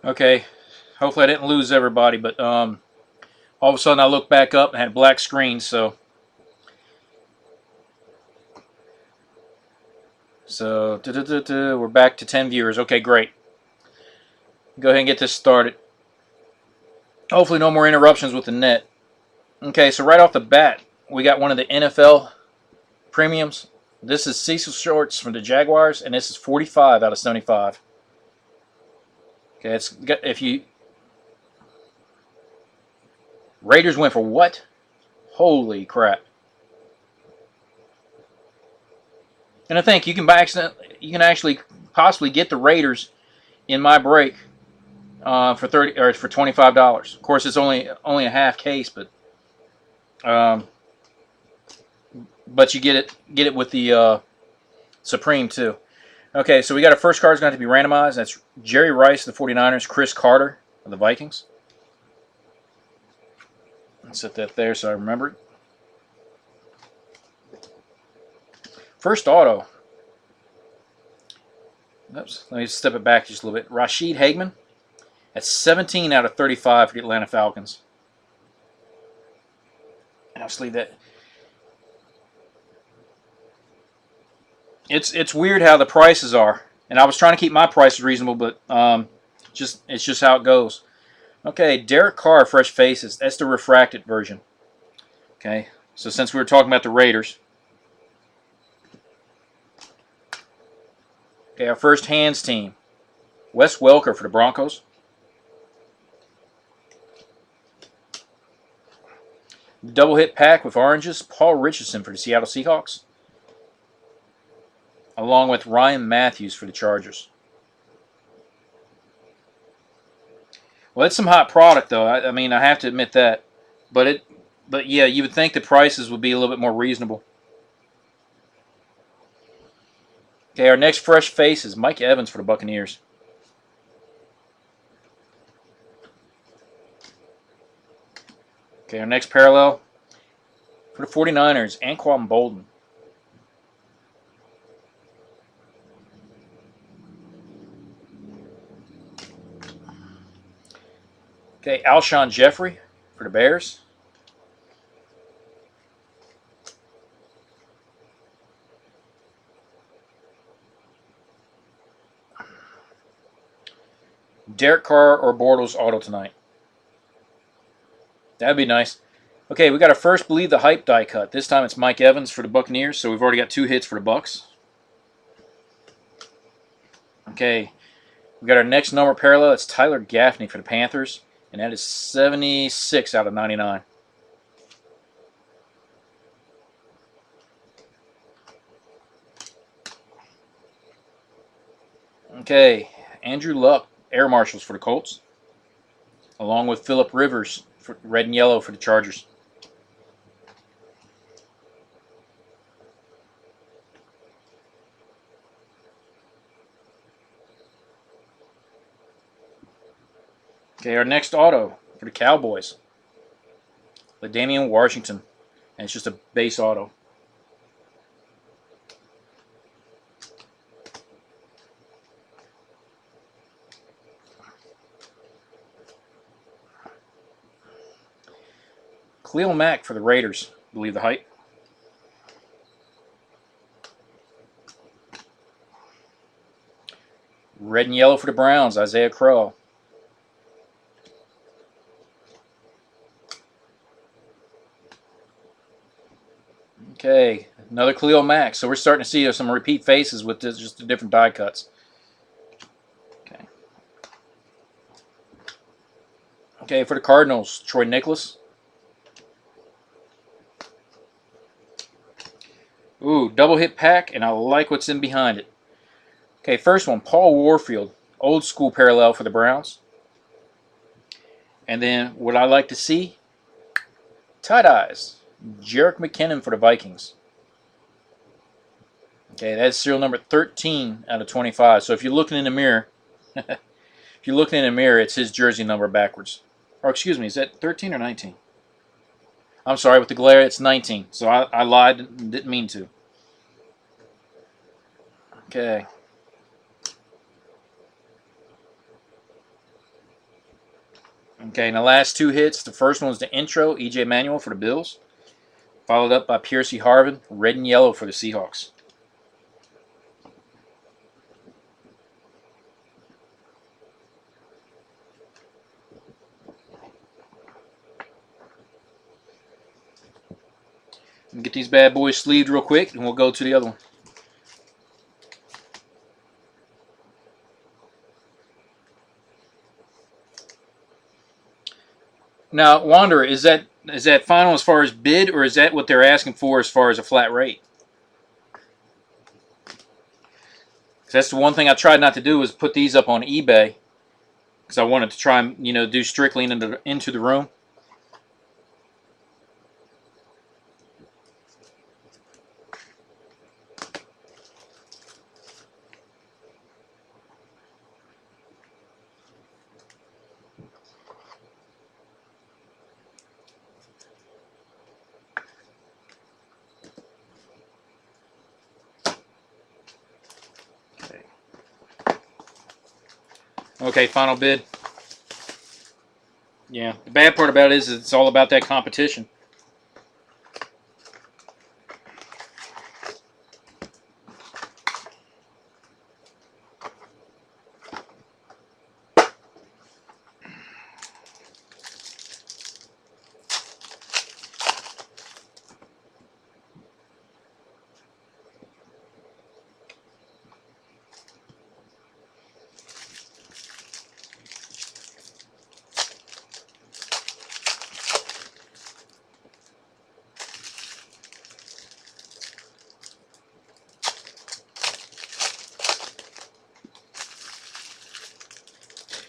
Okay, hopefully I didn't lose everybody, but all of a sudden I looked back up and had a black screen, so we're back to 10 viewers. Okay, great. Go ahead and get this started. Hopefully no more interruptions with the net. Okay, so right off the bat, we got one of the NFL premiums. This is Cecil Shorts from the Jaguars, and this is 45 out of 75. Okay, it's if you Raiders went for what? Holy crap! And I think you can actually possibly get the Raiders in my break for 30 or for $25. Of course, it's only a half case, um, but you get it with the Supreme too. Okay, so we got our first card is going to be randomized. That's Jerry Rice of the 49ers, Chris Carter of the Vikings. Let's set that there so I remember it. First auto. Oops, let me step it back just a little bit. Rashid Hageman. That's 17 out of 35 for the Atlanta Falcons. I'll just leave that. It's weird how the prices are, and I was trying to keep my prices reasonable, but it's just how it goes. Okay, Derek Carr, Fresh Faces. That's the refracted version. Okay, so since we were talking about the Raiders, okay, our first hands team, Wes Welker for the Broncos. The double hit pack with oranges, Paul Richardson for the Seattle Seahawks, along with Ryan Matthews for the Chargers. Well, it's some hot product, though. I mean, I have to admit that. But yeah, you would think the prices would be a little bit more reasonable. Okay, our next fresh face is Mike Evans for the Buccaneers. Okay, our next parallel for the 49ers, Anquan Bolden. Okay, Alshon Jeffrey for the Bears. Derek Carr or Bortles auto tonight. That'd be nice. Okay, we got our first Believe the Hype die cut. This time it's Mike Evans for the Buccaneers, so we've already got 2 hits for the Bucks. Okay, we got our next number parallel. It's Tyler Gaffney for the Panthers, and that is 76 out of 99. Okay, Andrew Luck, Air Marshals for the Colts, along with Phillip Rivers for red and yellow for the Chargers. Okay, our next auto for the Cowboys, LaDainian Washington, and it's just a base auto. Khalil Mack for the Raiders, Believe the Hype. Red and yellow for the Browns, Isaiah Crowell. Okay, another Khalil Mack. So we're starting to see some repeat faces with this, just the different die cuts. Okay. Okay, for the Cardinals, Troy Nicholas. Ooh, double hit pack, and I like what's in behind it. Okay, first one, Paul Warfield, old school parallel for the Browns. And then what I like to see, tie-dyes, Jerick McKinnon for the Vikings. Okay, that's serial number 13 out of 25. So if you're looking in the mirror, it's his jersey number backwards. Or excuse me, is that 13 or 19? I'm sorry, with the glare, it's 19. So I lied, didn't mean to. Okay. Okay, and the last 2 hits, the first one was the intro, E.J. Manuel for the Bills, followed up by Piercy Harvin, red and yellow for the Seahawks. Get these bad boys sleeved real quick, and we'll go to the other one. Now, Wanderer, is that final as far as bid, or is that what they're asking for as far as a flat rate? Because that's the one thing I tried not to do is put these up on eBay, because I wanted to try and do strictly into the room. Okay, final bid. Yeah, the bad part about it is it's all about that competition.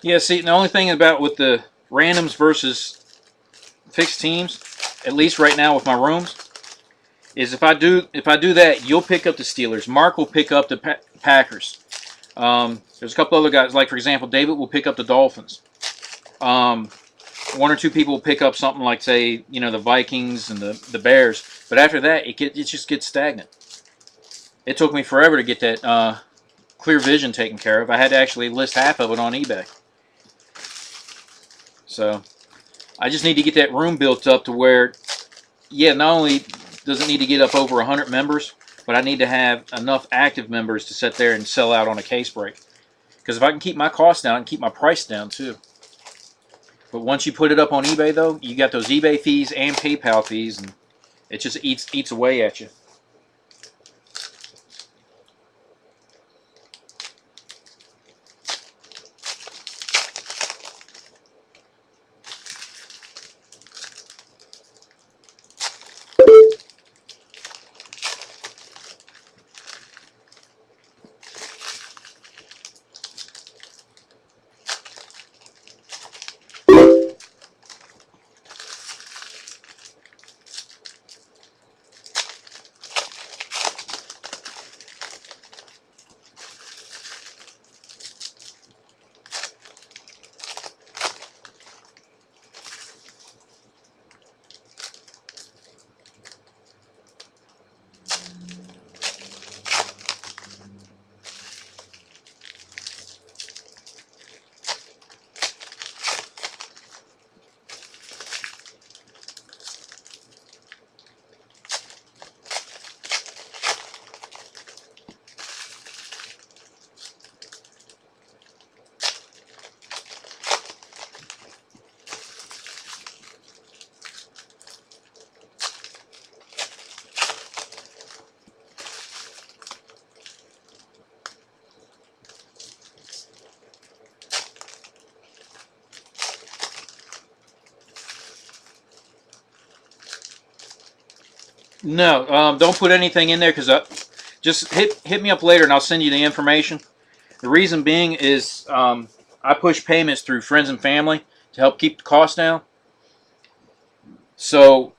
Yeah, see, the only thing about with the randoms versus fixed teams, at least right now with my rooms, is if I do that, you'll pick up the Steelers. Mark will pick up the Packers. There's a couple other guys, like for example, David will pick up the Dolphins. 1 or 2 people will pick up something like, say, the Vikings and the Bears. But after that, it just gets stagnant. It took me forever to get that clear vision taken care of. I had to actually list half of it on eBay. So I just need to get that room built up to where, yeah, not only does it need to get up over 100 members, but I need to have enough active members to sit there and sell out on a case break. Because if I can keep my costs down, I can keep my price down too. But once you put it up on eBay, though, you got those eBay fees and PayPal fees, and it just eats away at you. No, don't put anything in there because just hit me up later and I'll send you the information. The reason being is I push payments through friends and family to help keep the cost down. So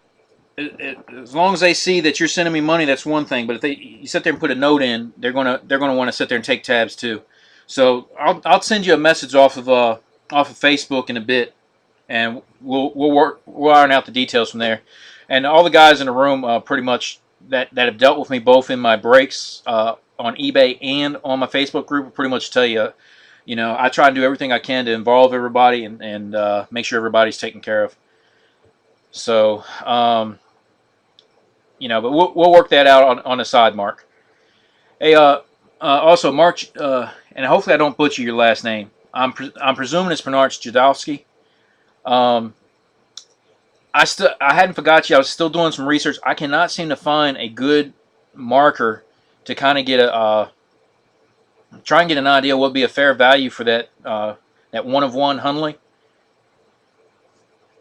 as long as they see that you're sending me money, that's one thing. But if you sit there and put a note in, they're gonna want to sit there and take tabs too. So I'll send you a message off of Facebook in a bit, and we'll iron out the details from there. And all the guys in the room, pretty much that have dealt with me both in my breaks on eBay and on my Facebook group, will pretty much tell you, You know, I try and do everything I can to involve everybody and make sure everybody's taken care of. So, you know, but we'll work that out on the side, Mark. Hey, also, Mark, and hopefully I don't butcher your last name. I'm presuming it's pronounced Jadowski. Um, I hadn't forgot you. I was still doing some research. I cannot seem to find a good marker to kind of get a try and get an idea what would be a fair value for that one of one Hunley,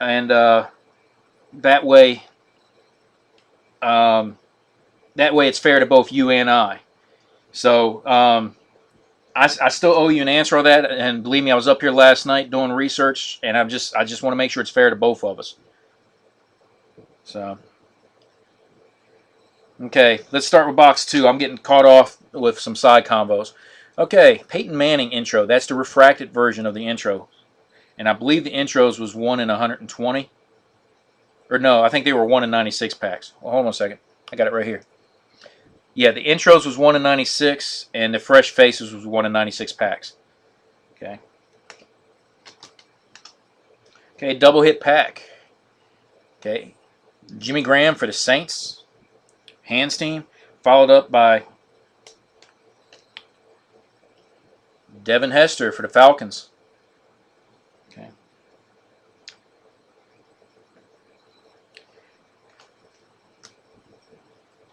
and that way um, that way it's fair to both you and I. So I still owe you an answer on that, and believe me, I was up here last night doing research, and I just want to make sure it's fair to both of us. So okay, let's start with box 2. I'm getting caught off with some side combos. Okay, Peyton Manning intro. That's the refracted version of the intro. And I believe the intros was 1 in 120. Or no, I think they were 1 in 96 packs. Well, hold on a second. I got it right here. Yeah, the intros was 1 in 96, and the fresh faces was 1 in 96 packs. Okay. Okay, double hit pack. Okay. Jimmy Graham for the Saints. Hands team. Followed up by Devin Hester for the Falcons. Okay.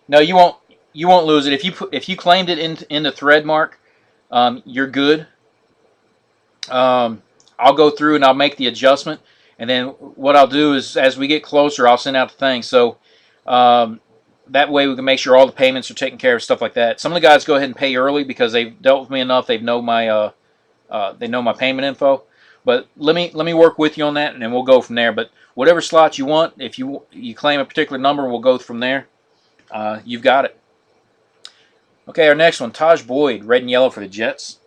No, you won't. You won't lose it if you claimed it in the thread, Mark. You're good. I'll go through and I'll make the adjustment, and then what I'll do is as we get closer, I'll send out the thing. So that way we can make sure all the payments are taken care of, stuff like that. Some of the guys go ahead and pay early because they've dealt with me enough. They know my payment info. But let me work with you on that, and then we'll go from there. But whatever slot you want, if you claim a particular number, we'll go from there. You've got it. Okay, our next one, Taj Boyd, red and yellow for the Jets.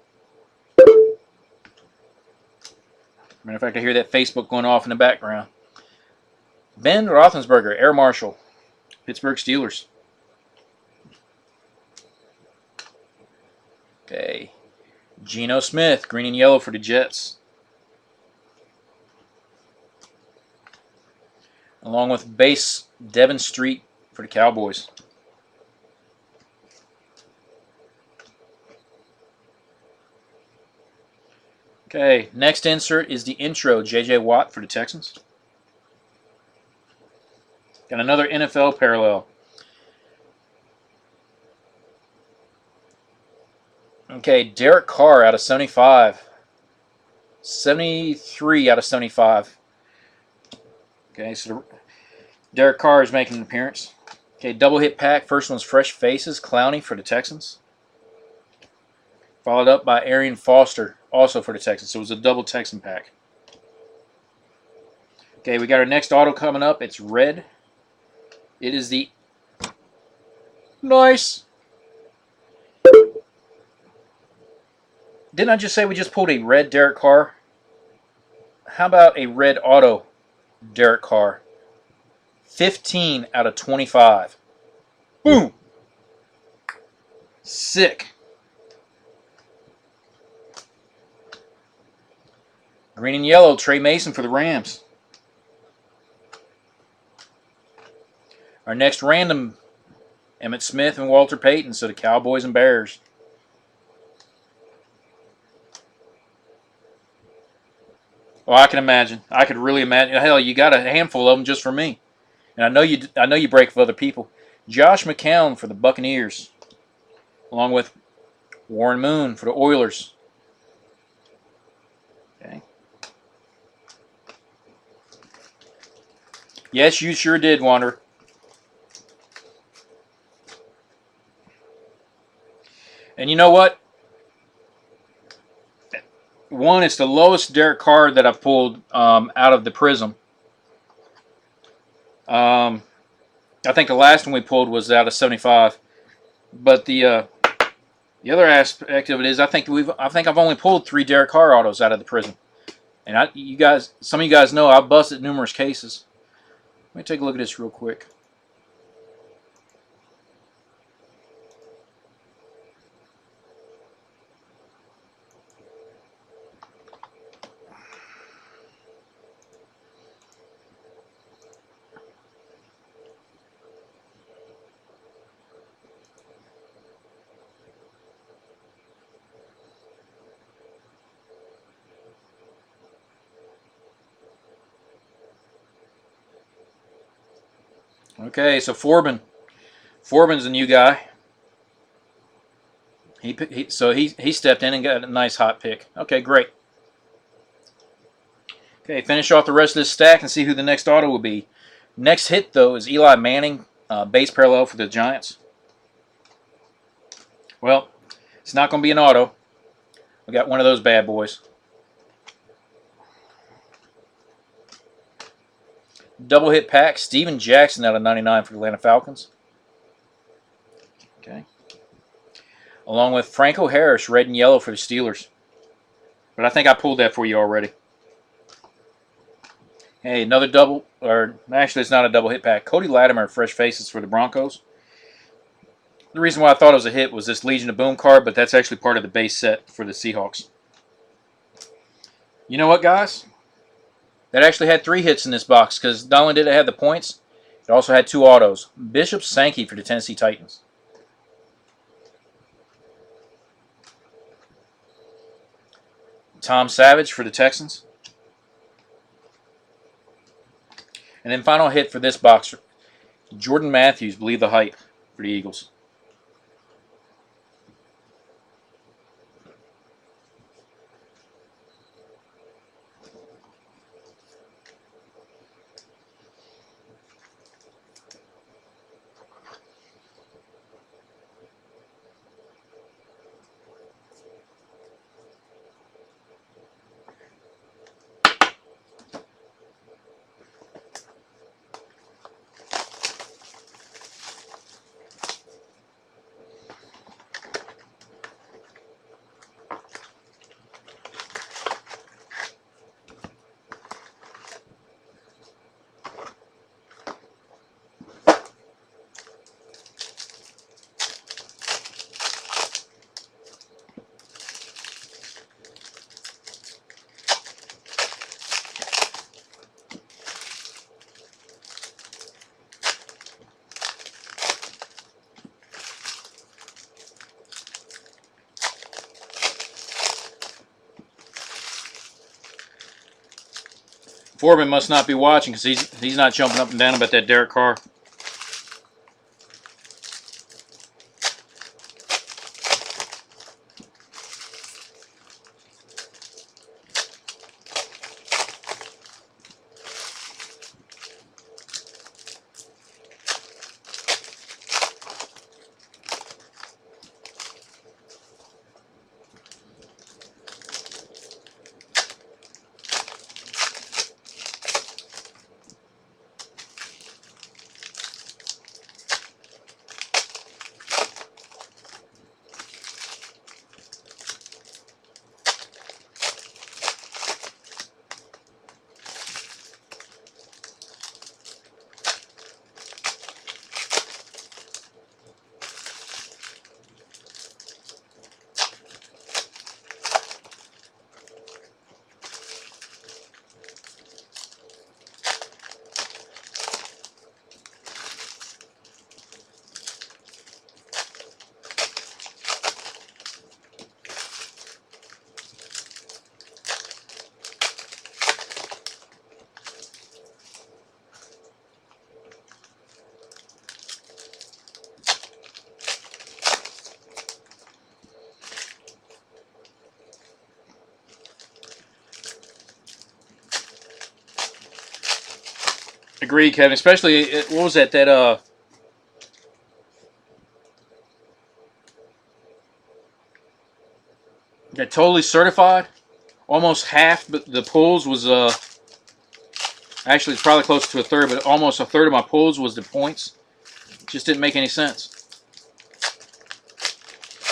Matter of fact, I hear that Facebook going off in the background. Ben Roethlisberger, Air Marshal, Pittsburgh Steelers. Okay, Geno Smith, green and yellow for the Jets. Along with base Devin Street for the Cowboys. Okay, next insert is the intro, J.J. Watt for the Texans. Got another NFL parallel. Okay, Derek Carr out of 75. 73 out of 75. Okay, so Derek Carr is making an appearance. Okay, double hit pack. First one's Fresh Faces, Clowney for the Texans. Followed up by Arian Foster, also for the Texans. So it was a double Texan pack. Okay, we got our next auto coming up. It's red. It is the... Nice! Didn't I just say we just pulled a red Derek Carr? How about a red auto Derek Carr? 15 out of 25. Boom! Sick. Green and yellow, Trey Mason for the Rams. Our next random, Emmitt Smith and Walter Payton, so the Cowboys and Bears. Oh, I can imagine. I could really imagine. Hell, you got a handful of them just for me, and I know you break for other people. Josh McCown for the Buccaneers, along with Warren Moon for the Oilers. Okay. Yes, you sure did, Wanderer. And you know what? One, it's the lowest Derek Carr that I've pulled out of the Prizm. I think the last one we pulled was out of 75. But the other aspect of it is I think I've only pulled 3 Derek Carr autos out of the Prizm. And some of you guys know I've busted numerous cases. Let me take a look at this real quick. Okay, so Forbin. Forbin's a new guy. So he stepped in and got a nice hot pick. Okay, great. Okay, finish off the rest of this stack and see who the next auto will be. Next hit, though, is Eli Manning, base parallel for the Giants. Well, it's not going to be an auto. We got one of those bad boys. Double hit pack, Steven Jackson out of 99 for the Atlanta Falcons. Okay. Along with Franco Harris, red and yellow for the Steelers. But I think I pulled that for you already. Hey, another double, or actually it's not a double hit pack. Cody Latimer, fresh faces for the Broncos. The reason why I thought it was a hit was this Legion of Boom card, but that's actually part of the base set for the Seahawks. You know what, guys? That actually had 3 hits in this box, because not only did it have the points, it also had 2 autos. Bishop Sankey for the Tennessee Titans. Tom Savage for the Texans. And then final hit for this box, Jordan Matthews, Believe the Hype for the Eagles. Foreman must not be watching because he's not jumping up and down about that Derek Carr. Agree, Kevin. Especially, what was that? That totally certified. Almost half the pulls was actually it's probably close to a third, but almost a third of my pulls was the points. Just didn't make any sense.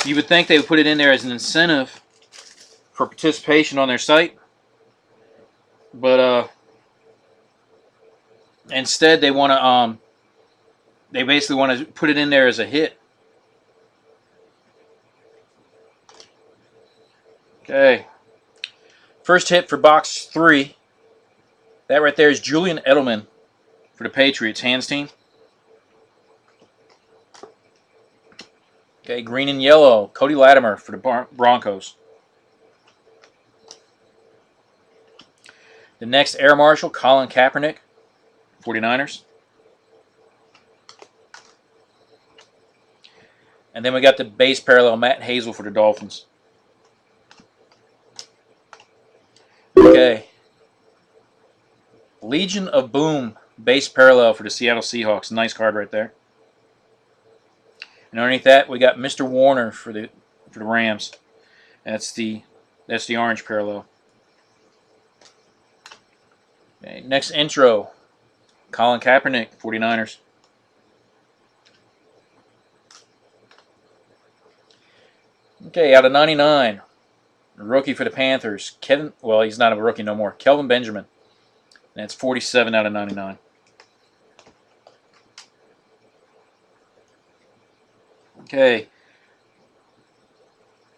You would think they would put it in there as an incentive for participation on their site, but instead they want to they basically want to put it in there as a hit. Okay. First hit for box 3. That right there is Julian Edelman for the Patriots hands team. Okay, green and yellow, Cody Latimer for the Broncos. The next Air Marshal, Colin Kaepernick, 49ers. And then we got the base parallel, Matt Hazel for the Dolphins. Okay. Legion of Boom, base parallel for the Seattle Seahawks. Nice card right there. And underneath that, we got Mr. Warner for the Rams. That's the orange parallel. Okay, next intro, Colin Kaepernick, 49ers. Okay, out of 99, rookie for the Panthers, Kevin. Well, he's not a rookie no more. Kelvin Benjamin. That's 47 out of 99. Okay.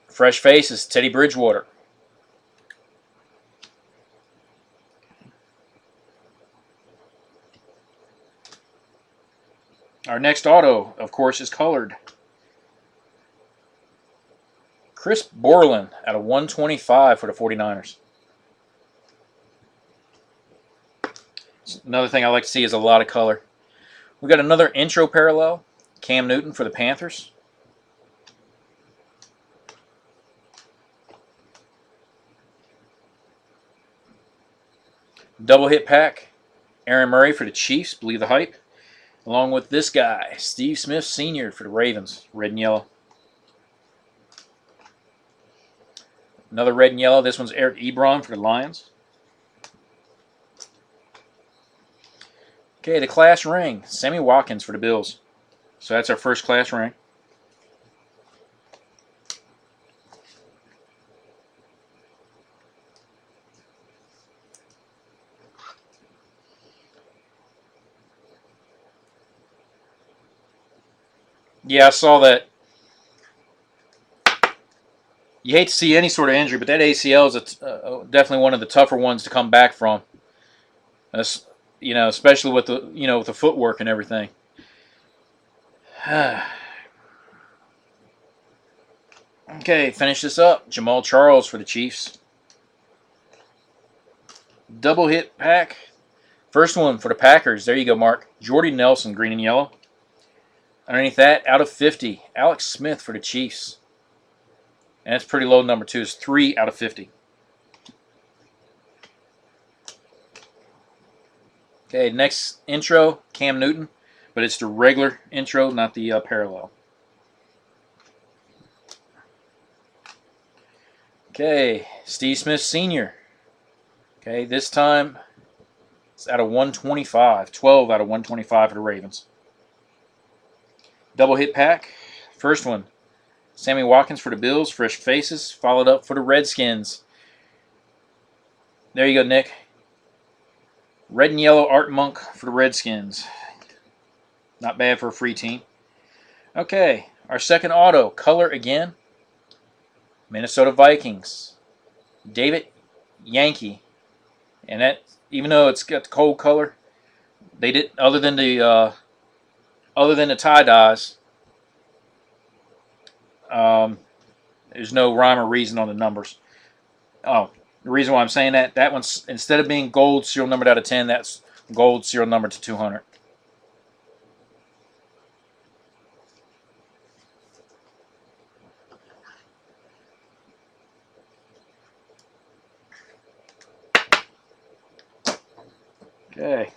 Fresh faces, Teddy Bridgewater. Our next auto, of course, is colored. Chris Borland out of 125 for the 49ers. Another thing I like to see is a lot of color. We got another intro parallel, Cam Newton for the Panthers. Double hit pack, Aaron Murray for the Chiefs, believe the hype. Along with this guy, Steve Smith Sr. for the Ravens, red and yellow. Another red and yellow. This one's Eric Ebron for the Lions. Okay, the class ring, Sammy Watkins for the Bills. So that's our first class ring. Yeah, I saw that. You hate to see any sort of injury, but that ACL is definitely one of the tougher ones to come back from. That's, especially with the with the footwork and everything. Okay, finish this up. Jamal Charles for the Chiefs. Double hit pack. First one for the Packers. There you go, Mark. Jordy Nelson, green and yellow. Underneath that, out of 50, Alex Smith for the Chiefs. And that's pretty low number too. It's 3 out of 50. Okay, next intro, Cam Newton. But it's the regular intro, not the parallel. Okay, Steve Smith Sr. Okay, this time it's out of 125. 12 out of 125 for the Ravens. Double hit pack. First one, Sammy Watkins for the Bills, fresh faces, followed up for the Redskins. There you go, Nick. Red and yellow Art Monk for the Redskins. Not bad for a free team. Okay, our second auto, color again. Minnesota Vikings. David Yankee. And that, even though it's got the cold color, they did other than the tie dyes. There's no rhyme or reason on the numbers. Oh, the reason why I'm saying that one's, instead of being gold serial numbered out of 10, that's gold serial numbered to 200. Okay.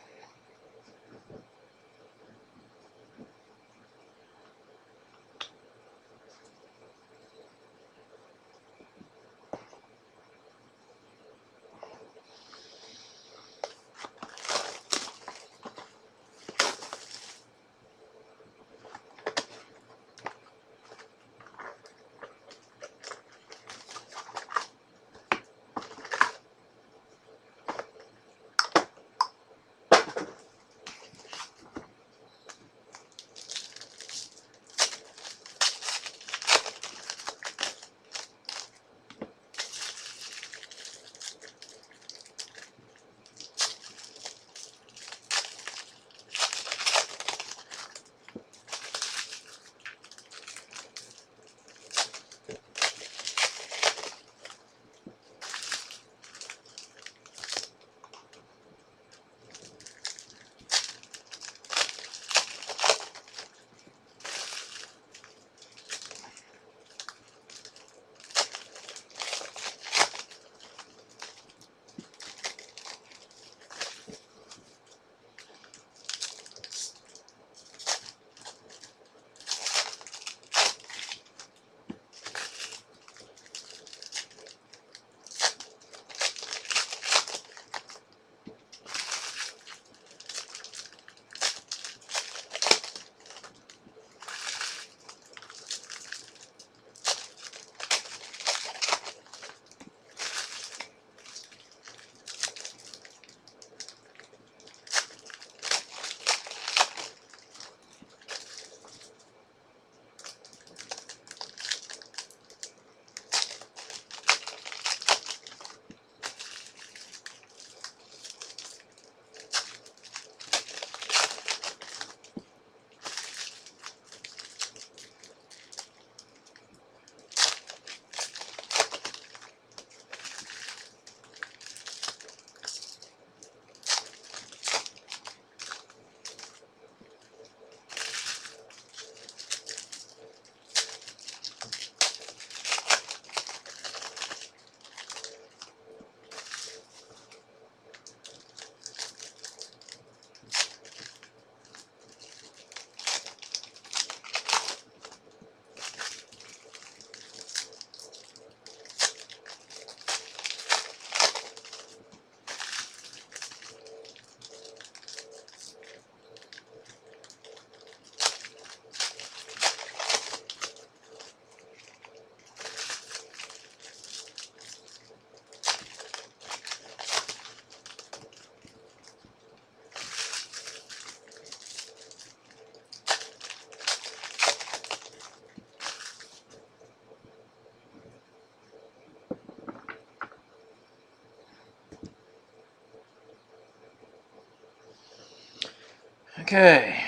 Okay,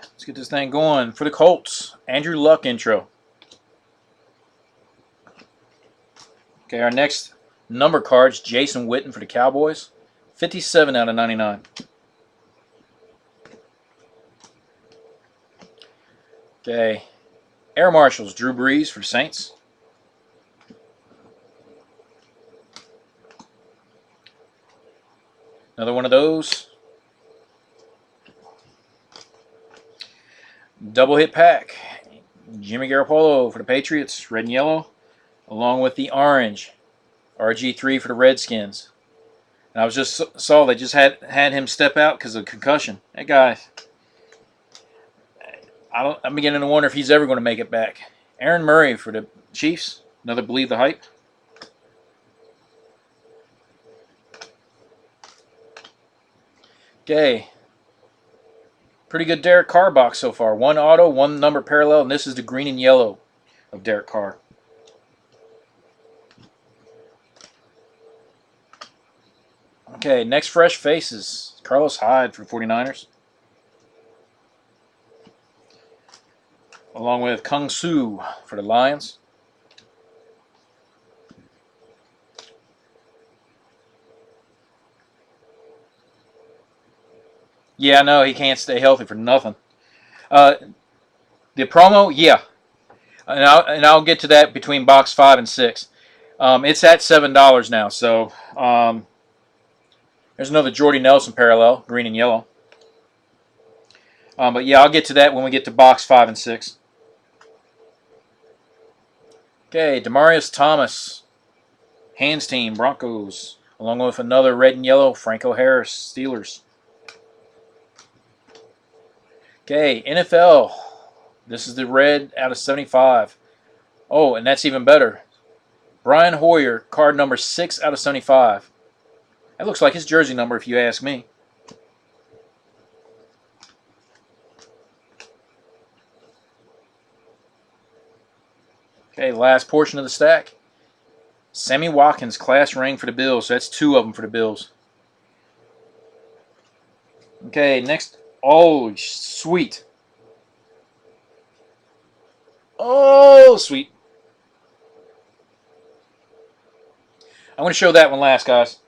let's get this thing going. For the Colts, Andrew Luck intro. Okay, our next number card's Jason Witten for the Cowboys. 57 out of 99. Okay, Air Marshals, Drew Brees for the Saints. Another one of those. Double hit pack. Jimmy Garoppolo for the Patriots, red and yellow, along with the orange. RG3 for the Redskins. And I was just saw they just had him step out because of concussion. That guy, I'm beginning to wonder if he's ever going to make it back. Aaron Murray for the Chiefs. Another Believe the Hype. Okay. Pretty good Derek Carr box so far. One auto, one number parallel, and this is the green and yellow of Derek Carr. Okay, next fresh faces. Carlos Hyde for 49ers. Along with Kung Su for the Lions. Yeah, no, he can't stay healthy for nothing. The promo, yeah. And I'll get to that between box 5 and 6. It's at $7 now, so there's another Jordy Nelson parallel, green and yellow. But yeah, I'll get to that when we get to box 5 and 6. Okay, Demaryius Thomas, Hands Team, Broncos, along with another red and yellow, Franco Harris, Steelers. Okay, NFL. This is the red out of 75. Oh, and that's even better. Brian Hoyer, card number 6 out of 75. That looks like his jersey number if you ask me. Okay, last portion of the stack. Sammy Watkins, class ring for the Bills. So that's 2 of them for the Bills. Okay, next. Oh, sweet. Oh, sweet. I'm going to show that one last, guys.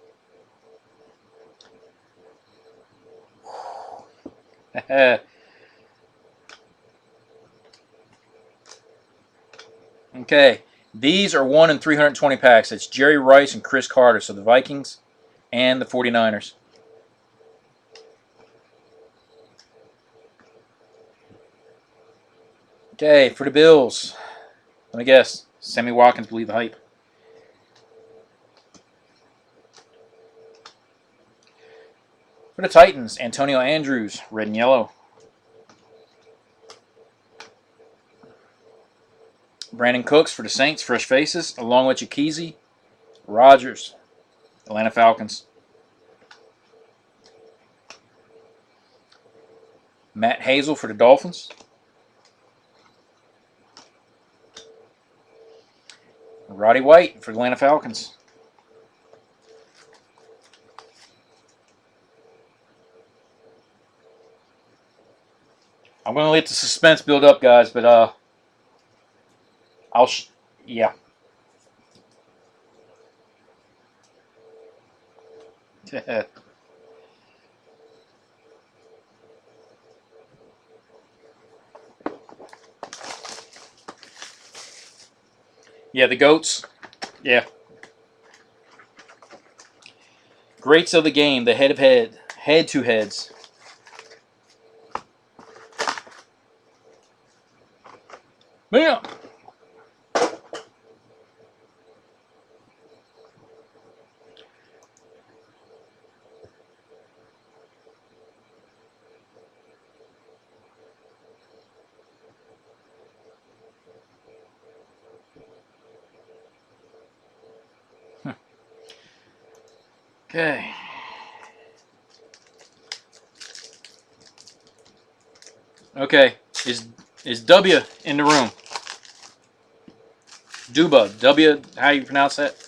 Okay, these are 1 in 320 packs. It's Jerry Rice and Chris Carter, so the Vikings and the 49ers. Okay, for the Bills, let me guess, Sammy Watkins, Believe the Hype. For the Titans, Antonio Andrews, red and yellow. Brandon Cooks for the Saints, fresh faces, along with Jakeezy Rogers, Atlanta Falcons. Matt Hazel for the Dolphins. Roddy White for the Atlanta Falcons. I'm going to let the suspense build up, guys, but yeah. Yeah, the GOATs. Yeah. Greats of the game, the head to heads. Yeah. Okay. Okay. Is W in the room? Duba. W, how you pronounce that?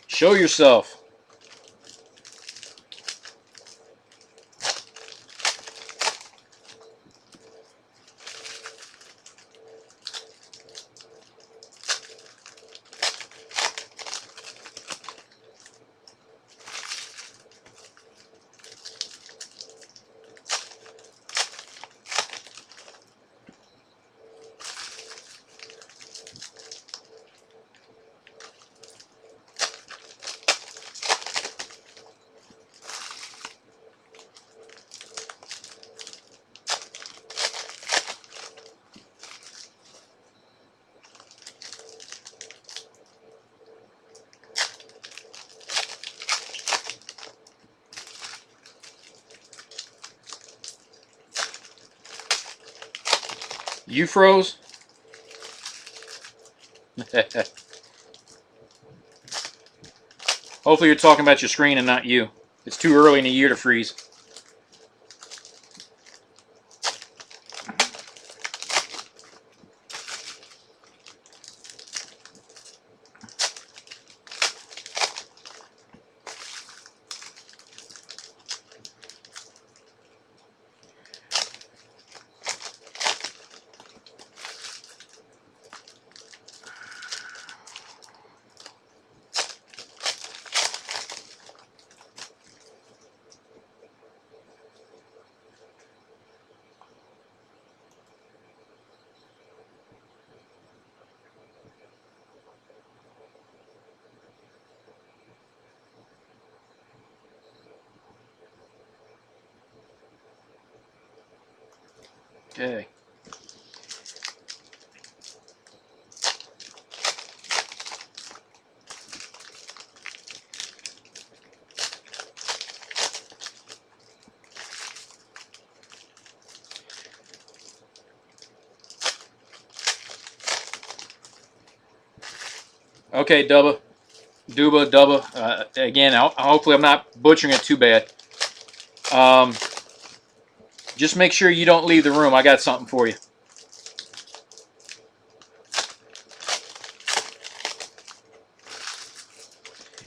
Show yourself. You froze? Hopefully you're talking about your screen and not you. It's too early in the year to freeze. Okay. Okay, Dubba. Again, hopefully I'm not butchering it too bad. Just make sure you don't leave the room. I got something for you.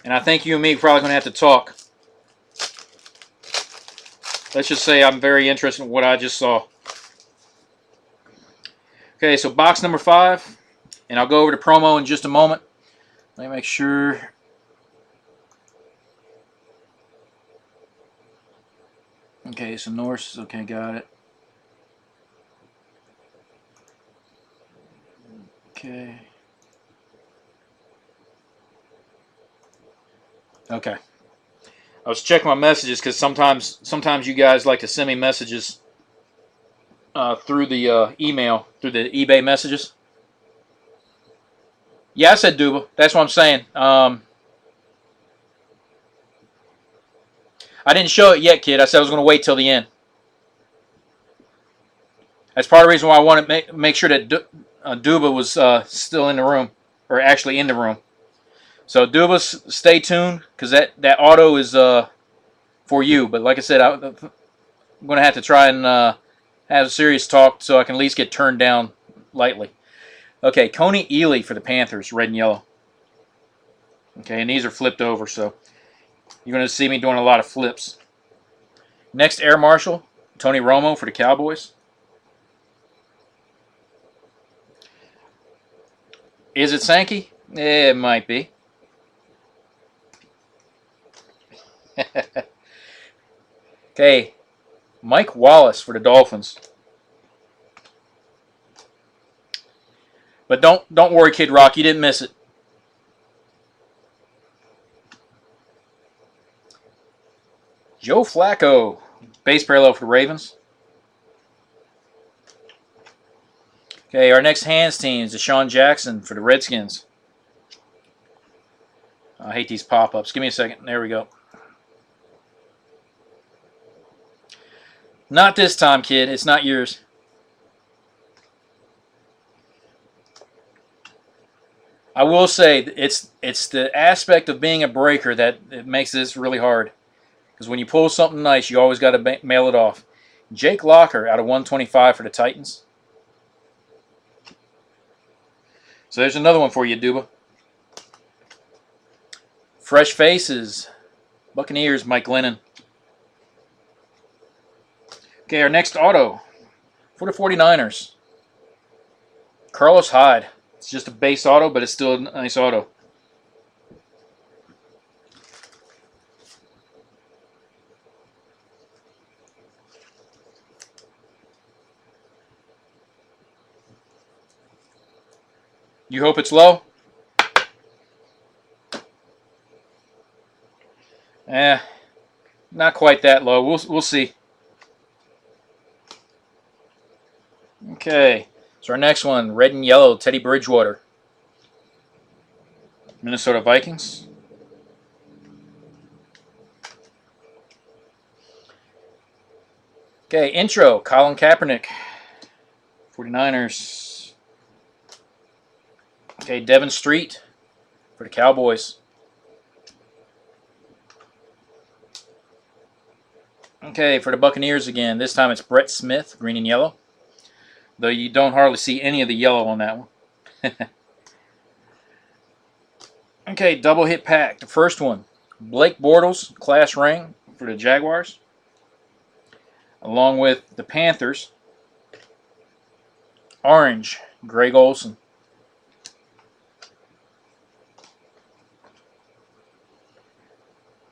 And I think you and me are probably going to have to talk. Let's just say I'm very interested in what I just saw. Okay, so box number 5. And I'll go over to promo in just a moment. Let me make sure. Okay, so Norse. Okay, got it. Okay. Okay. I was checking my messages because sometimes you guys like to send me messages through the email, through the eBay messages. Yeah, I said Duba. That's what I'm saying. I didn't show it yet, kid. I said I was going to wait till the end. That's part of the reason why I wanted to make sure that Duba was still in the room, or actually in the room. So Duba, stay tuned, because that auto is for you. But like I said, I'm going to have to try and have a serious talk so I can at least get turned down lightly. Okay, Coney Ely for the Panthers, red and yellow. Okay, and these are flipped over, so you're going to see me doing a lot of flips. Next, Air Marshal, Tony Romo for the Cowboys. Is it Sankey? It might be. Okay, Mike Wallace for the Dolphins. But don't worry, Kid Rock, you didn't miss it. Joe Flacco, base parallel for the Ravens. Okay, our next hands team is Deshaun Jackson for the Redskins. I hate these pop-ups. Give me a second. There we go. Not this time, kid. It's not yours. I will say it's the aspect of being a breaker that it makes this really hard. Because when you pull something nice, you always got to mail it off. Jake Locker out of 125 for the Titans. So there's another one for you, Duba. Fresh faces. Buccaneers, Mike Glennon. Okay, our next auto for the 49ers. Carlos Hyde. It's just a base auto, but it's still a nice auto. You hope it's low? Not quite that low. We'll see. Okay, so our next one, red and yellow, Teddy Bridgewater. Minnesota Vikings. Okay, intro, Colin Kaepernick 49ers. Okay, Devin Street for the Cowboys. Okay, for the Buccaneers again. This time it's Brett Smith, green and yellow. Though you don't hardly see any of the yellow on that one. Okay, double hit pack. The first one, Blake Bortles, class ring for the Jaguars. Along with the Panthers, orange, Greg Olsen.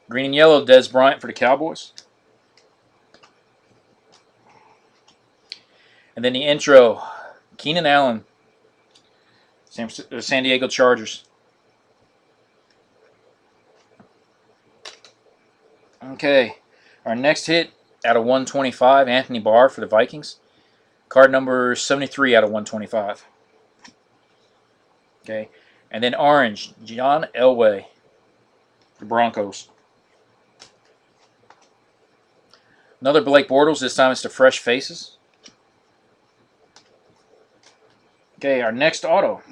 Green and yellow, Des Bryant for the Cowboys. And then the intro, Keenan Allen, San Diego Chargers. Okay, our next hit out of 125, Anthony Barr for the Vikings. Card number 73 out of 125. Okay, and then orange, John Elway for the Broncos. Another Blake Bortles, this time it's the fresh faces. Okay, our next auto.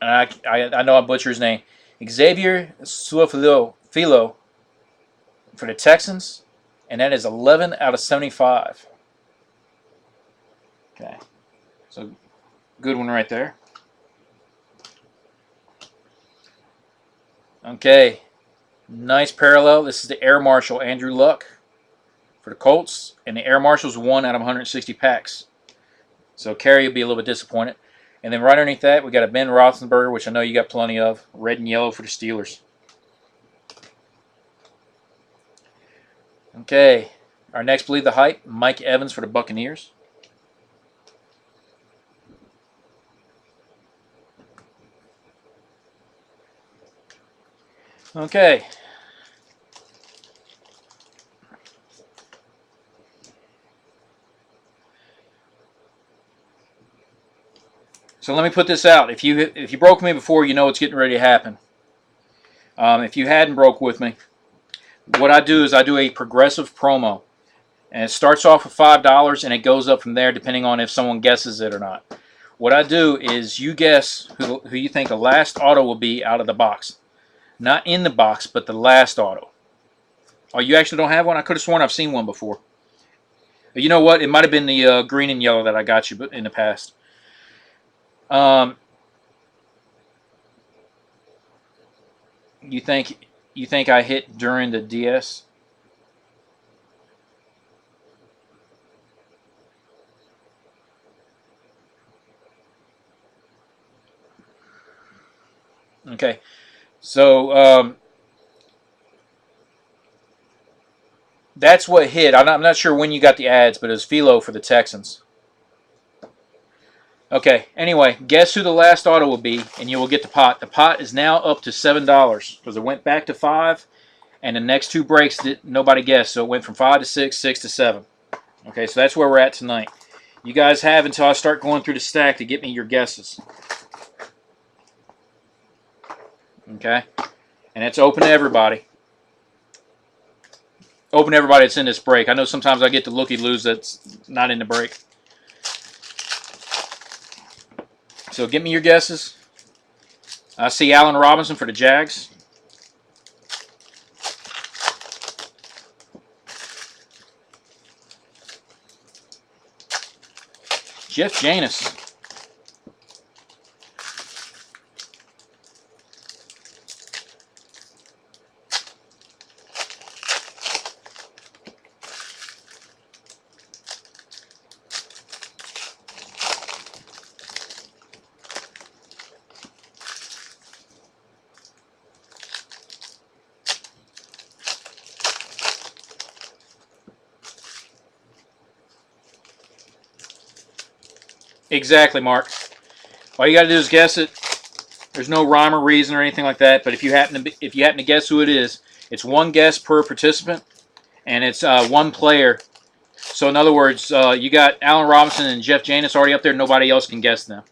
And I know I butcher his name. Xavier Suafilo for the Texans, and that is 11 out of 75. Okay, so good one right there. Okay, nice parallel. This is the Air Marshal Andrew Luck for the Colts, and the Air Marshal's 1 out of 160 packs. So Kerry will be a little bit disappointed. And then right underneath that, we got a Ben Roethlisberger, which I know you got plenty of, red and yellow for the Steelers. Okay, our next Believe the Hype, Mike Evans for the Buccaneers. Okay. So let me put this out. If you broke me before, you know what's getting ready to happen. If you hadn't broke with me, what I do is I do a progressive promo. And it starts off with $5 and it goes up from there depending on if someone guesses it or not. What I do is you guess who you think the last auto will be out of the box. Not in the box, but the last auto. Oh, you actually don't have one? I could have sworn I've seen one before. You know what? It might have been the green and yellow that I got you in the past. You think I hit during the DS? Okay, so that's what hit. I'm not sure when you got the ads, but it was Philo for the Texans. Okay, anyway, guess who the last auto will be, and you will get the pot. The pot is now up to $7 because it went back to 5, and the next two breaks nobody guessed, so it went from 5 to 6, 6 to 7. Okay, so that's where we're at tonight. You guys have until I start going through the stack to get me your guesses. Okay, and it's open to everybody. Open to everybody that's in this break. I know sometimes I get the looky-loos that's not in the break. So give me your guesses. I see Allen Robinson for the Jags. Jeff Janis. Exactly, Mark. All you got to do is guess it. There's no rhyme or reason or anything like that. But if you happen to guess who it is, it's one guess per participant, and it's one player. So in other words, you got Allen Robinson and Jeff Janis already up there. Nobody else can guess them.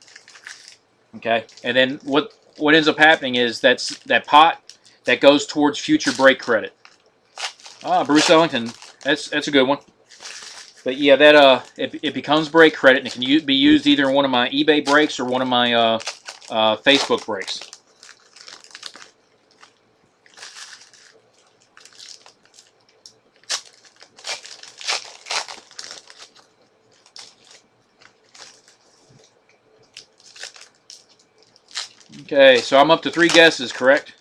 Okay, and then what ends up happening is that pot that goes towards future break credit. Ah, Bruce Ellington. That's a good one. But yeah, that it becomes break credit, and it can be used either in one of my eBay breaks or one of my Facebook breaks. Okay, so I'm up to 3 guesses, correct?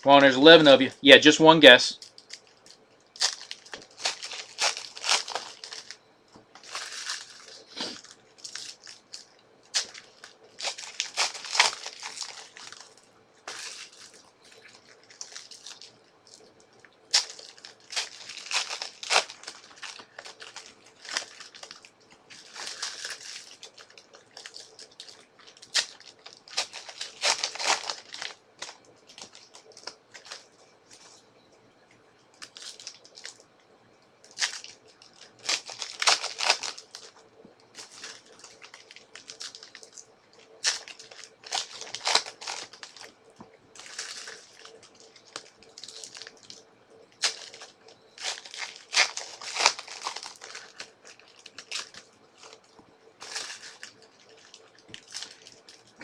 Come on, there's 11 of you. Yeah, just one guess.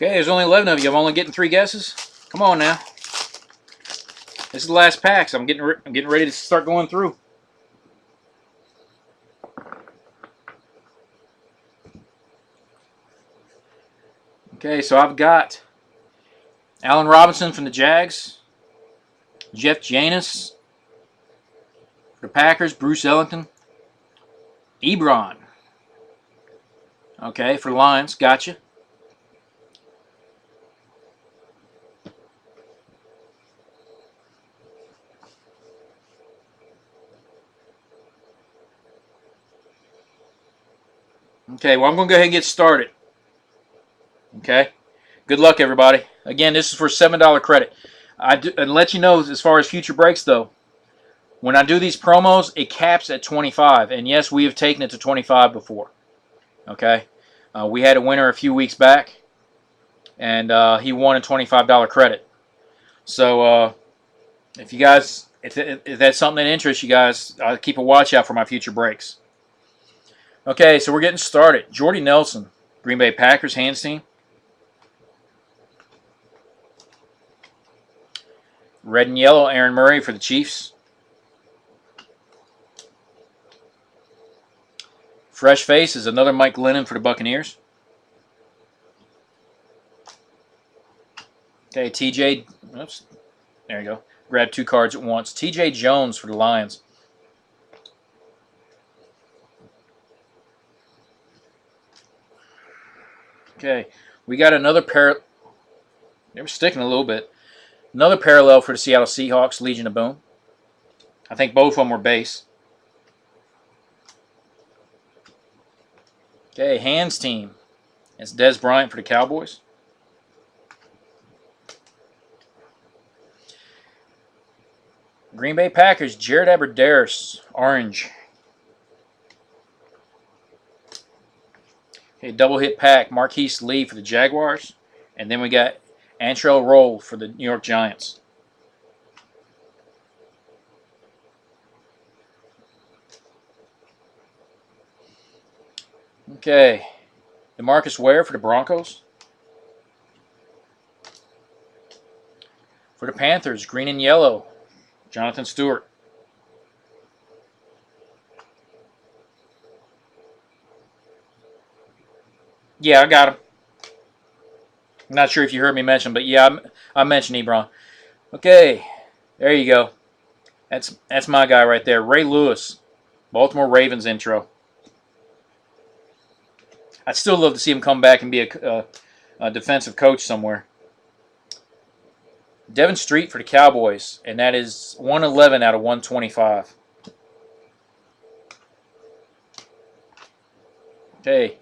Okay, there's only 11 of you. I'm only getting 3 guesses. Come on now. This is the last pack, so I'm getting ready to start going through. Okay, so I've got Allen Robinson from the Jags, Jeff Janis for the Packers, Bruce Ellington, Ebron. Okay, for the Lions, gotcha. Okay, well, I'm going to go ahead and get started. Okay, good luck, everybody. Again, this is for $7 credit. And let you know, as far as future breaks, though, when I do these promos, it caps at 25. And yes, we have taken it to 25 before. Okay, we had a winner a few weeks back, and he won a $25 credit. So if you guys, if that's something that interests you guys, keep a watch out for my future breaks. Okay, so we're getting started. Jordy Nelson, Green Bay Packers, hands team. Red and yellow, Aaron Murray for the Chiefs. Fresh face is another Mike Glennon for the Buccaneers. Okay, TJ, oops, there you go. Grab 2 cards at once. TJ Jones for the Lions. Okay, we got another pair. They were sticking a little bit. Another parallel for the Seattle Seahawks, Legion of Boom. I think both of them were base. Okay, hands team. It's Dez Bryant for the Cowboys. Green Bay Packers, Jared Abbrederis, orange. Okay, double hit pack, Marquise Lee for the Jaguars. And then we got Antrell Roll for the New York Giants. Okay, DeMarcus Ware for the Broncos. For the Panthers, green and yellow, Jonathan Stewart. Yeah, I got him. I'm not sure if you heard me mention, but yeah, I mentioned Ebron. Okay, there you go. That's my guy right there, Ray Lewis, Baltimore Ravens intro. I'd still love to see him come back and be a defensive coach somewhere. Devin Street for the Cowboys, and that is 111 out of 125. Okay,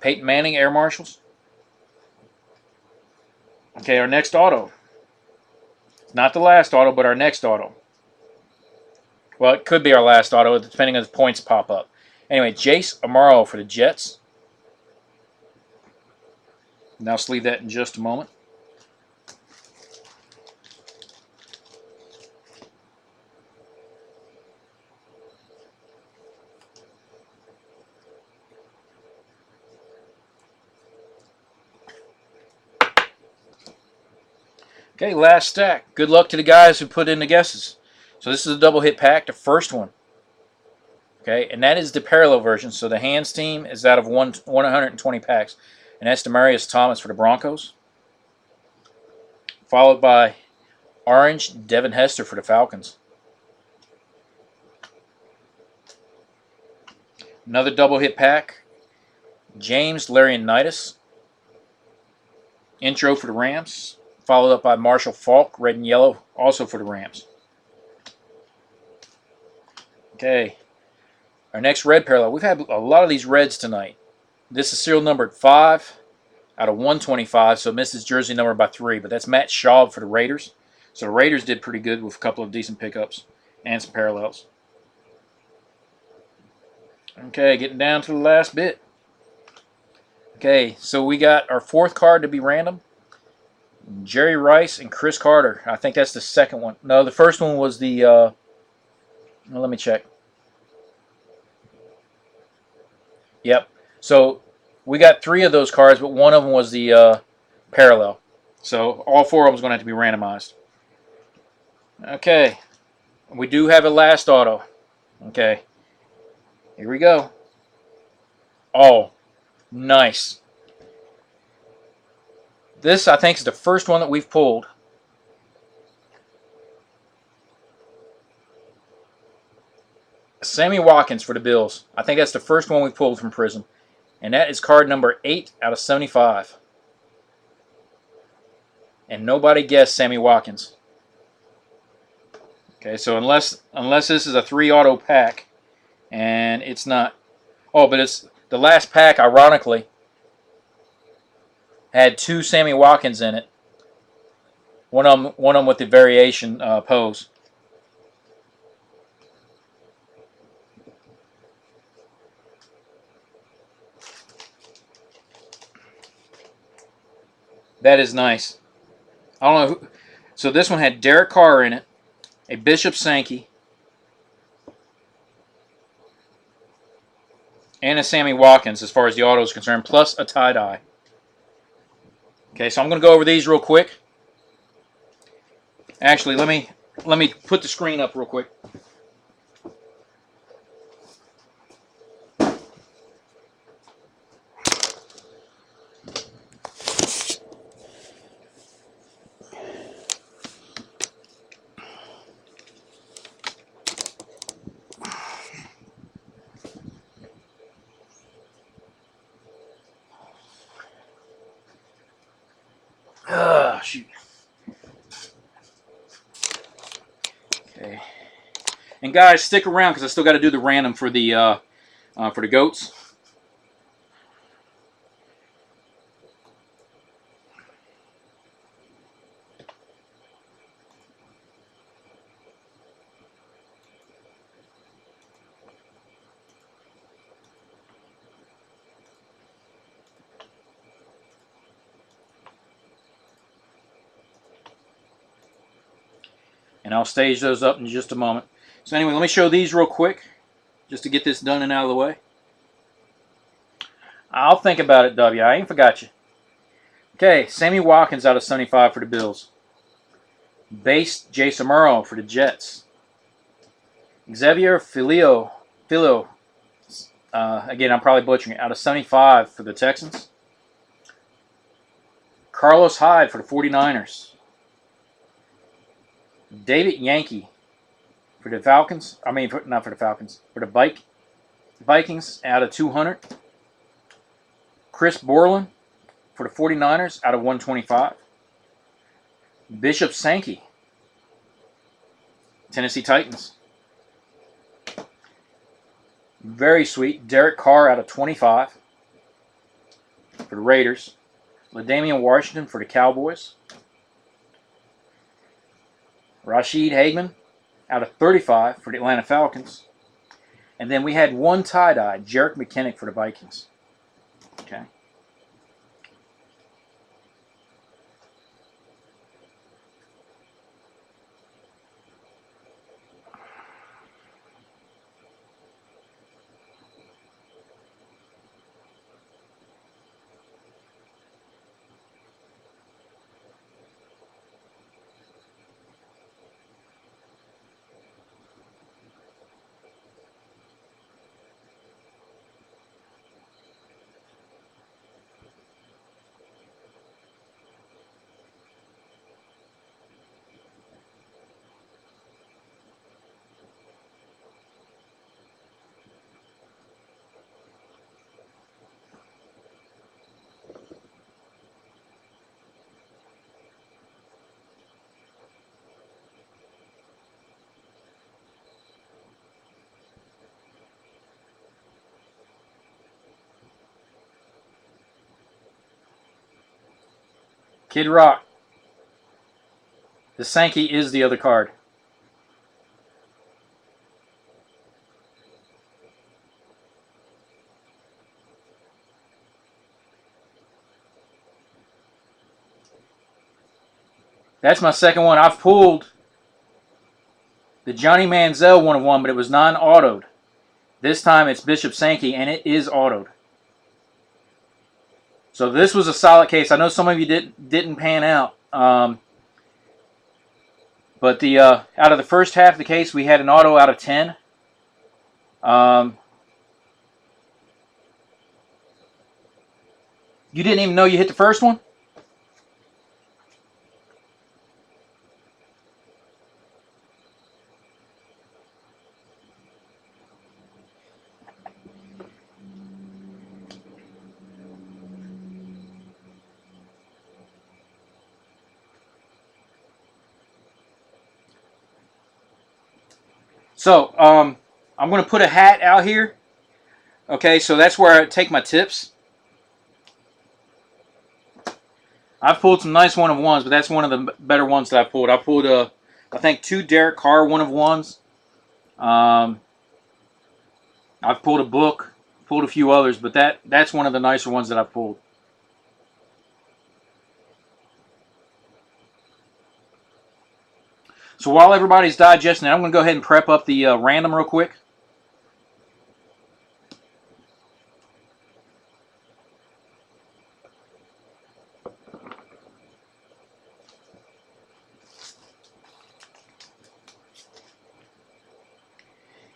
Peyton Manning, Air Marshals. Okay, our next auto. It's not the last auto, but our next auto. Well, it could be our last auto, depending on the points pop up. Anyway, Jace Amaro for the Jets. And I'll sleeve that in just a moment. Okay, last stack. Good luck to the guys who put in the guesses. So this is a double hit pack, the first one. Okay, and that is the parallel version. So the hands team is out of 120 packs. And that's Demarius Thomas for the Broncos. Followed by Orange Devin Hester for the Falcons. Another double hit pack. James Laurinaitis. Intro for the Rams. Followed up by Marshall Faulk, red and yellow, also for the Rams. Okay. Our next red parallel. We've had a lot of these reds tonight. This is serial numbered 5 out of 125, so it misses jersey number by 3. But that's Matt Schaub for the Raiders. So the Raiders did pretty good with a couple of decent pickups and some parallels. Okay, getting down to the last bit. Okay, so we got our fourth card to be random. Jerry Rice and Chris Carter. I think that's the second one. No, the first one was the... well, let me check. Yep. So we got 3 of those cards, but one of them was the parallel. So all 4 of them is going to have to be randomized. Okay. We do have a last auto. Okay. Here we go. Oh, nice. This, I think, is the first one that we've pulled. Sammy Watkins for the Bills. I think that's the first one we pulled from Prizm. And that is card number 8 out of 75. And nobody guessed Sammy Watkins. Okay, so unless this is a 3 auto pack, and it's not. Oh, but it's the last pack, ironically, had 2 Sammy Watkins in it. One of them with the variation pose. That is nice. I don't know who. So this one had Derek Carr in it, a Bishop Sankey, and a Sammy Watkins as far as the auto is concerned, plus a tie-dye. Okay, so I'm going to go over these real quick. Actually, let me put the screen up real quick. Shoot. Okay. And guys, stick around because I still got to do the random for the goats. And I'll stage those up in just a moment. So anyway, let me show these real quick, just to get this done and out of the way. I'll think about it, W. I ain't forgot you. Okay, Sammy Watkins out of 75 for the Bills. Base Jason Murrow for the Jets. Xavier Filio, again, I'm probably butchering it, out of 75 for the Texans. Carlos Hyde for the 49ers. David Yankee for the Falcons. I mean, not for the Falcons. For the Vikings out of 200. Chris Borland for the 49ers out of 125. Bishop Sankey, Tennessee Titans. Very sweet. Derek Carr out of 25 for the Raiders. LaDainian Washington for the Cowboys. Rashid Hagman out of 35 for the Atlanta Falcons. And then we had one tie-dye, Jerick McKinnick for the Vikings. Okay. Kid Rock. The Sankey is the other card. That's my second one. I've pulled the Johnny Manziel 1/1, but it was non-autoed. This time it's Bishop Sankey, and it is autoed. So this was a solid case. I know some of you didn't pan out. But the out of the first half of the case, we had an auto out of 10. You didn't even know you hit the first one? So, I'm going to put a hat out here. Okay, so that's where I take my tips. I've pulled some nice 1/1s, but that's one of the better ones that I pulled. I pulled, I think, 2 Derek Carr 1/1s. I've pulled a book, pulled a few others, but that's one of the nicer ones that I've pulled. So while everybody's digesting it, I'm going to go ahead and prep up the random real quick.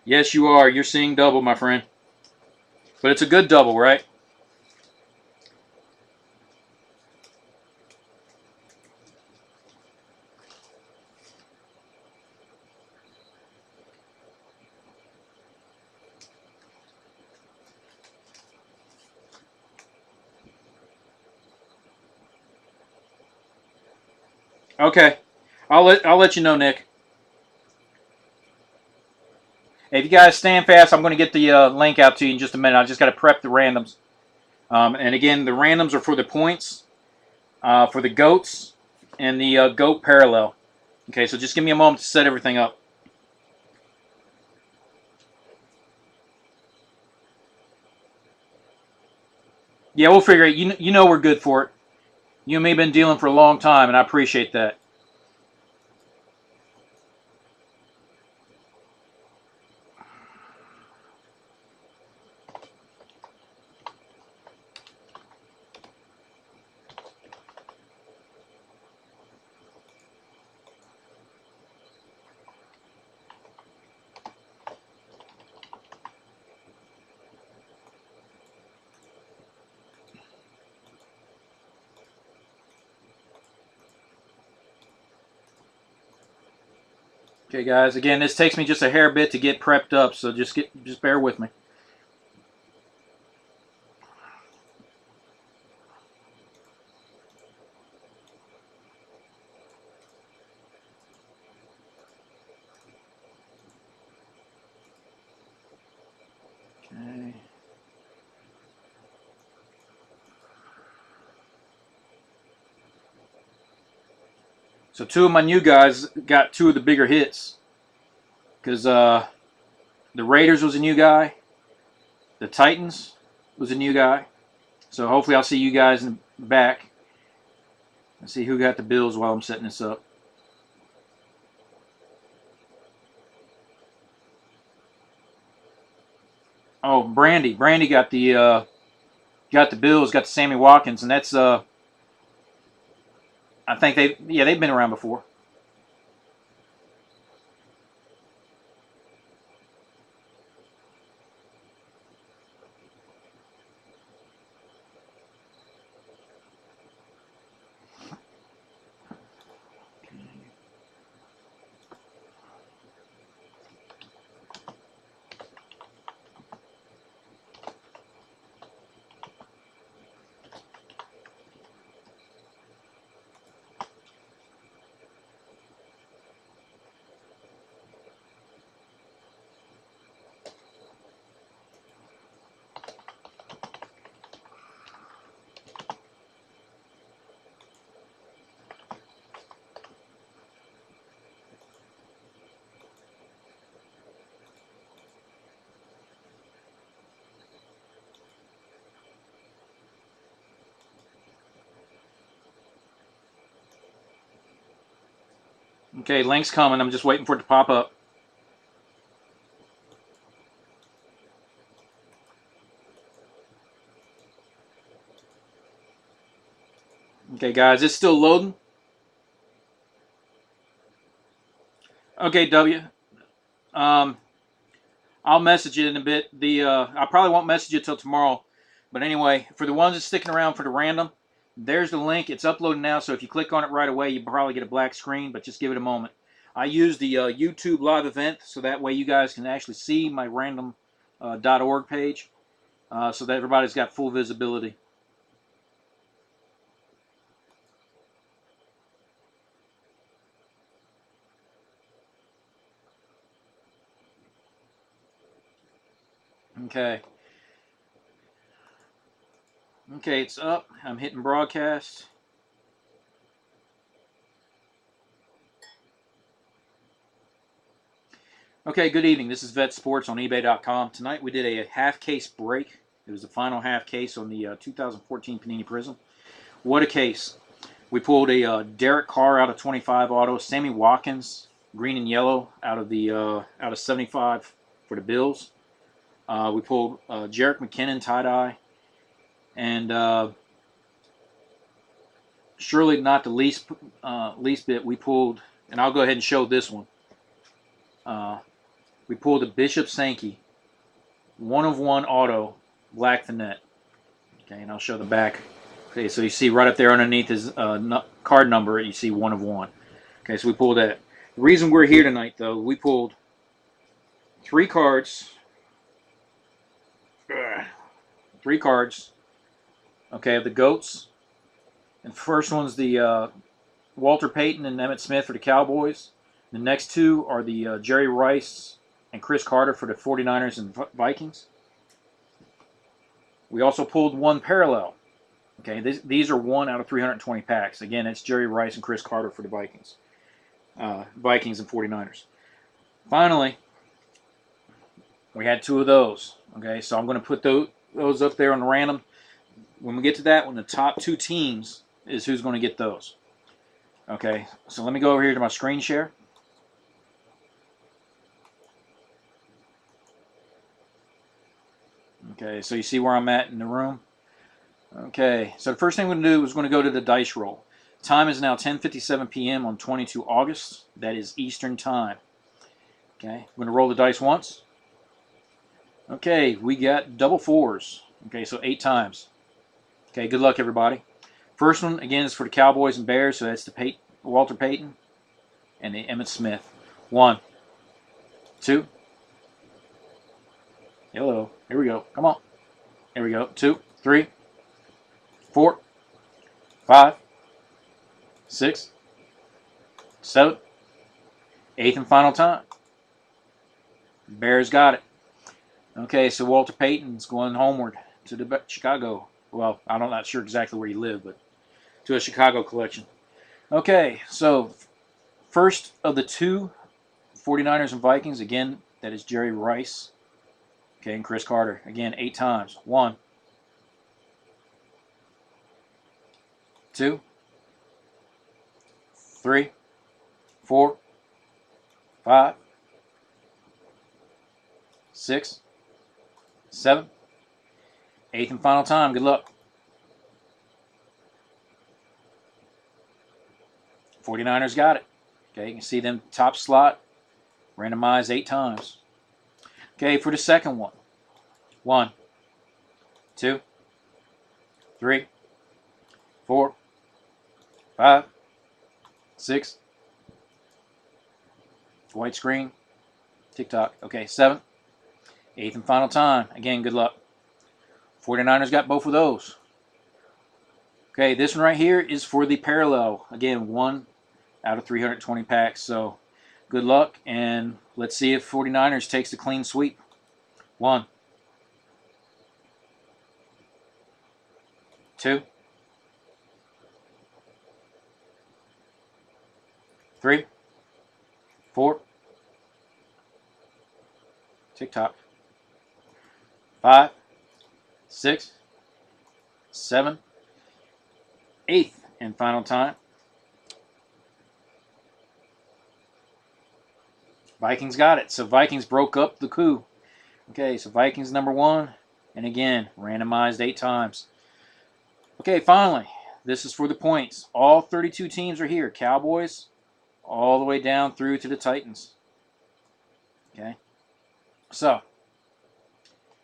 Yes, you are. You're seeing double, my friend. But it's a good double, right? Okay. I'll let you know, Nick. If you guys stand fast, I'm going to get the link out to you in just a minute. I just got to prep the randoms. And again, the randoms are for the points, for the goats, and the goat parallel. Okay, so just give me a moment to set everything up. Yeah, we'll figure it. You know we're good for it. You and me have been dealing for a long time, and I appreciate that. Okay, guys. Again, this takes me just a hair bit to get prepped up, so just bear with me. Okay. So 2 of my new guys got 2 of the bigger hits because the Raiders was a new guy, the Titans was a new guy. So hopefully I'll see you guys in the back. Let's see who got the Bills while I'm setting this up. Oh, Brandy got the Bills, got the Sammy Watkins, and that's I think they've been around before. Okay, link's coming. I'm just waiting for it to pop up. Okay, guys, it's still loading. Okay, W. Um, I'll message you in a bit. I probably won't message you till tomorrow. But anyway, for the ones that's sticking around for the random, there's the link. It's uploading now, so if you click on it right away, you probably get a black screen, but just give it a moment. I use the YouTube live event, so that way you guys can actually see my random.org page, so that everybody's got full visibility. Okay. Okay, it's up. I'm hitting broadcast. Okay, good evening. This is Vet Sports on eBay.com. Tonight we did a half case break. It was the final half case on the 2014 Panini Prizm. What a case. We pulled a Derek Carr out of 25 auto, Sammy Watkins, green and yellow, out of 75 for the Bills. We pulled Jerick McKinnon tie-dye, and surely not the least bit, we pulled, and I'll go ahead and show this one. We pulled a Bishop Sankey, 1/1 auto, black Finette. Okay, and I'll show the back. Okay, so you see right up there underneath his card number, you see 1/1. Okay, so we pulled that. The reason we're here tonight, though, we pulled 3 cards. 3 cards. Okay, of the GOATs. And the first one's the Walter Payton and Emmitt Smith for the Cowboys. The next 2 are the Jerry Rice and Chris Carter for the 49ers and Vikings. We also pulled 1 parallel. Okay, these are 1 out of 320 packs. Again, it's Jerry Rice and Chris Carter for the Vikings. Vikings and 49ers. Finally, we had 2 of those. Okay, so I'm going to put those up there on the random. When we get to that one, the top 2 teams is who's going to get those. Okay, so let me go over here to my screen share. Okay, so you see where I'm at in the room. Okay, so the first thing we're going to do is going to go to the dice roll. Time is now 10:57 p.m. on 22 August. That is Eastern Time. Okay, I'm going to roll the dice once. Okay, we got double 4s. Okay, so 8 times. Okay, good luck, everybody. First one, again, is for the Cowboys and Bears, so that's the Walter Payton and the Emmitt Smith. 1, 2. Hello. Here we go. Come on. Here we go. 2, 3, 4, 5, 6, 7, 8th and final time. Bears got it. Okay, so Walter Payton's going homeward to the Chicago. Well, I'm not sure exactly where he lived, but to a Chicago collection. Okay, so first of the 2 49ers and Vikings, again, that is Jerry Rice. Okay, and Chris Carter. Again, 8 times. 1, 2, 3, 4, 5, 6, 7, 8th and final time. Good luck. 49ers got it. Okay, you can see them top slot, randomized 8 times. Okay, for the second one. 1, 2, 3, 4, 5, 6. White screen. TikTok. Okay, 7. 8th and final time. Again, good luck. 49ers got both of those. Okay, this one right here is for the parallel. Again, 1 out of 320 packs. So, good luck, and let's see if 49ers takes the clean sweep. 1, 2, 3, 4. TikTok. 5, 6, 7, 8th and final time. Vikings got it. So Vikings broke up the coup. Okay, so Vikings number 1. And again, randomized 8 times. Okay, finally, this is for the points. All 32 teams are here. Cowboys all the way down through to the Titans. Okay, so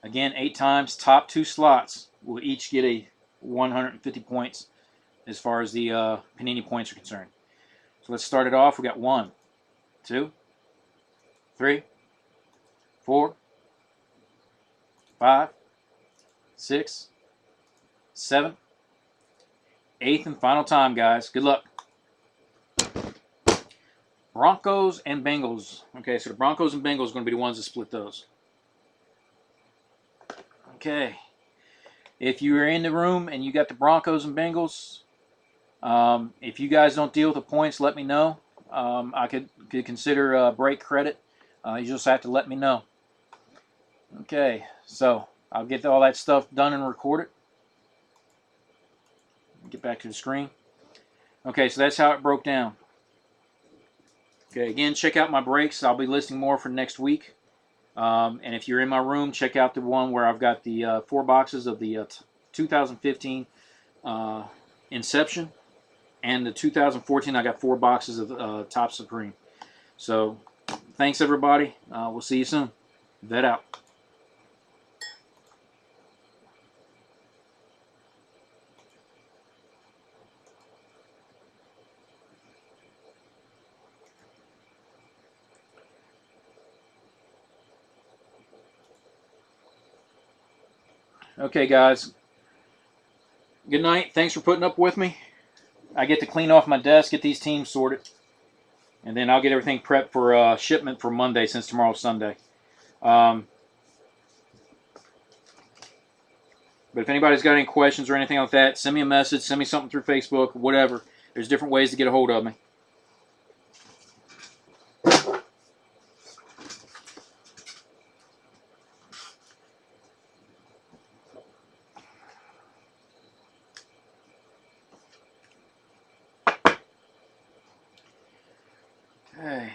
again, 8 times. Top 2 slots will each get a 150 points as far as the Panini points are concerned. So let's start it off. We got 1, 2, 3, 4, 5, 6, 7, 8th and final time, guys. Good luck. Broncos and Bengals. Okay, so the Broncos and Bengals are going to be the ones that split those. Okay. If you are in the room and you got the Broncos and Bengals, if you guys don't deal with the points, let me know. I could consider break credit. You just have to let me know. Okay, so I'll get all that stuff done and record it. Get back to the screen. Okay, so that's how it broke down. Okay, again, check out my breaks. I'll be listing more for next week. And if you're in my room, check out the one where I've got the 4 boxes of the 2015 Inception. And the 2014, I got 4 boxes of Top Supreme. So, thanks everybody. We'll see you soon. Vet out. Okay, guys. Good night. Thanks for putting up with me. I get to clean off my desk, get these teams sorted, and then I'll get everything prepped for shipment for Monday since tomorrow's Sunday. But if anybody's got any questions or anything like that, send me a message, send me something through Facebook, whatever. There's different ways to get a hold of me. Okay.